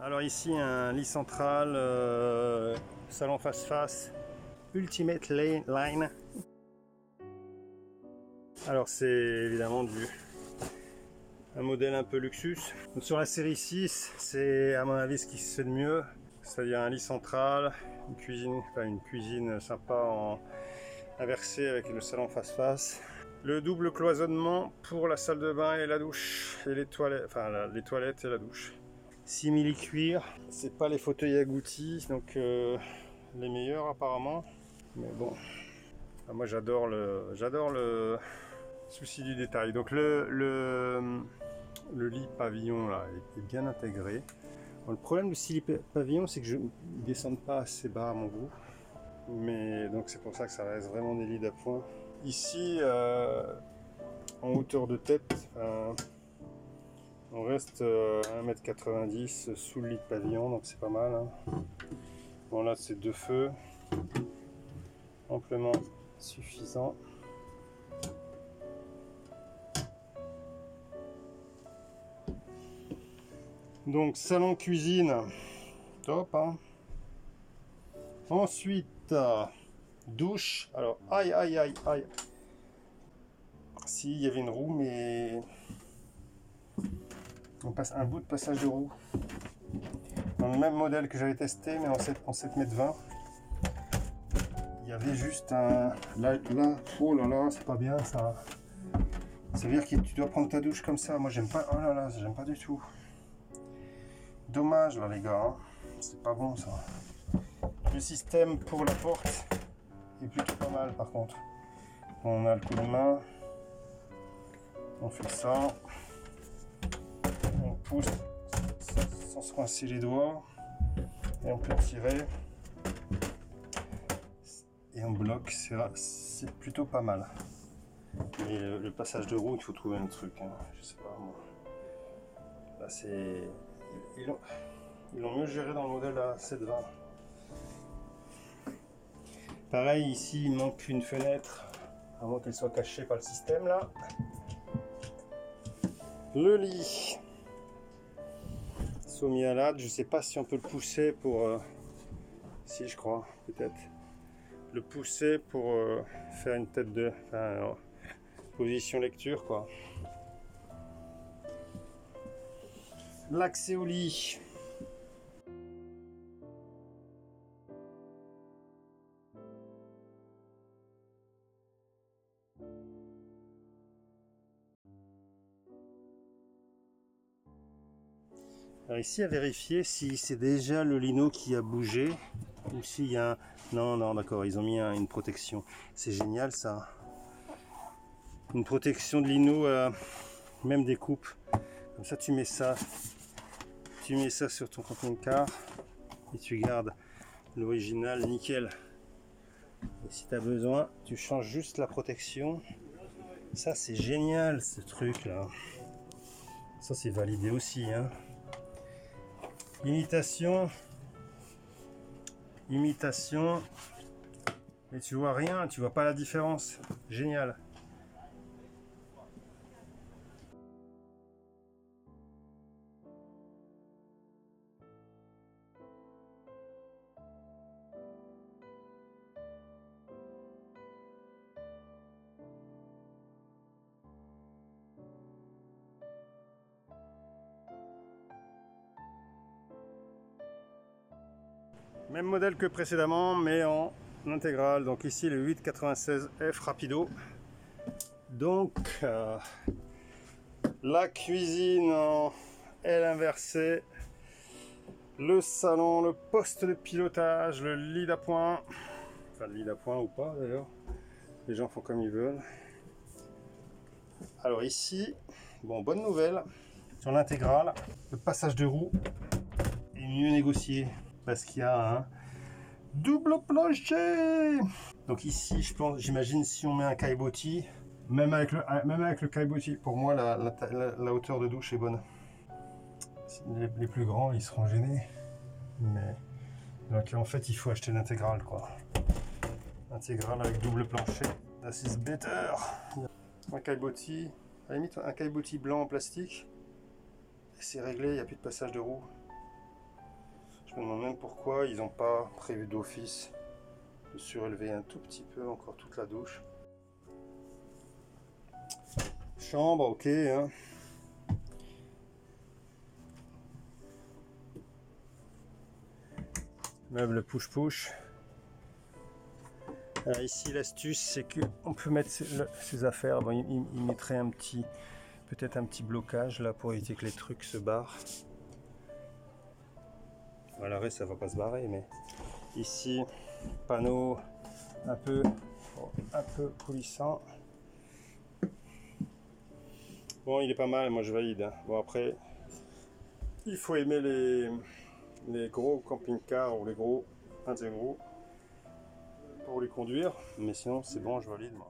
Alors ici un lit central, salon face-face, Ultimate Line. Alors c'est évidemment un modèle un peu luxus. Donc sur la série 6, c'est à mon avis ce qui se fait de mieux. C'est-à-dire un lit central, une cuisine sympa inversée avec le salon face-face. Le double cloisonnement pour la salle de bain et la douche, et les toilettes, les toilettes et la douche. Simili-cuir, c'est pas les fauteuils agoutis, donc les meilleurs apparemment. Mais bon, moi j'adore le souci du détail. Donc le lit pavillon là est bien intégré. Bon, le problème du lit pavillon, c'est que je ne descends pas assez bas à mon goût. Mais donc c'est pour ça que ça reste vraiment des lits d'appoint. Ici, en hauteur de tête, on reste à 1m90 sous le lit de pavillon, donc c'est pas mal. Hein. Bon là c'est 2 feux, amplement suffisant. Donc salon cuisine, top. Hein. Ensuite, douche. Alors aïe. Si, il y avait une roue, mais on passe un bout de passage de roue. Dans le même modèle que j'avais testé, mais en 7,20 m. Il y avait juste un... Là, oh là là, c'est pas bien ça. Ça veut dire que tu dois prendre ta douche comme ça. Moi j'aime pas, oh là là, j'aime pas du tout. Dommage là les gars, hein. C'est pas bon ça. Le système pour la porte est plutôt pas mal par contre. On a le coup de main. On fait ça. On pousse sans se coincer les doigts. Et on peut tirer. Et on bloque, c'est plutôt pas mal. Mais le passage de roue, il faut trouver un truc. Hein. Je sais pas moi. Là c'est... Ils l'ont mieux géré dans le modèle à 720. Pareil, ici il manque une fenêtre, à moins qu'elle soit cachée par le système là. Le lit Somialade, je sais pas si on peut le pousser pour... Si, je crois, peut-être. Le pousser pour faire une tête de... position lecture quoi. L'accès au lit. Alors ici à vérifier si c'est déjà le lino qui a bougé ou s'il y a un... Non d'accord, ils ont mis une protection. C'est génial ça. Une protection de lino, même des coupes. Comme ça tu mets ça sur ton camping-car et tu gardes l'original nickel. Et si tu as besoin, tu changes juste la protection. Ça c'est génial ce truc là. Ça c'est validé aussi hein. Imitation, mais tu vois rien, tu vois pas la différence. Génial. Même modèle que précédemment, mais en intégrale. Donc ici le 896F Rapido. Donc la cuisine en L inversée, le salon, le poste de pilotage, le lit d'appoint. Enfin le lit d'appoint ou pas d'ailleurs. Les gens font comme ils veulent. Alors ici, bon, bonne nouvelle. Sur l'intégrale, le passage de roue est mieux négocié. Parce qu'il y a un double plancher. Donc ici, j'imagine si on met un caillebotis, même avec le caillebotis, pour moi la hauteur de douche est bonne. Les plus grands, ils seront gênés. Mais donc en fait, il faut acheter l'intégrale quoi. Intégrale avec double plancher. This is better. Un caillebotis, à la limite un caillebotis blanc en plastique. Et c'est réglé, il n'y a plus de passage de roue. Je me demande même pourquoi ils n'ont pas prévu d'office de surélever un tout petit peu encore toute la douche. Chambre, ok, hein. Meuble push-push. Alors ici l'astuce c'est que on peut mettre ses affaires. Bon, il mettrait un petit, peut-être un petit blocage là pour éviter que les trucs se barrent. À l'arrêt ça va pas se barrer, mais ici panneau un peu coulissant. Bon, il est pas mal, moi je valide, hein. Bon, après il faut aimer les gros camping-cars ou les gros intégraux pour les conduire, mais sinon c'est bon, je valide moi.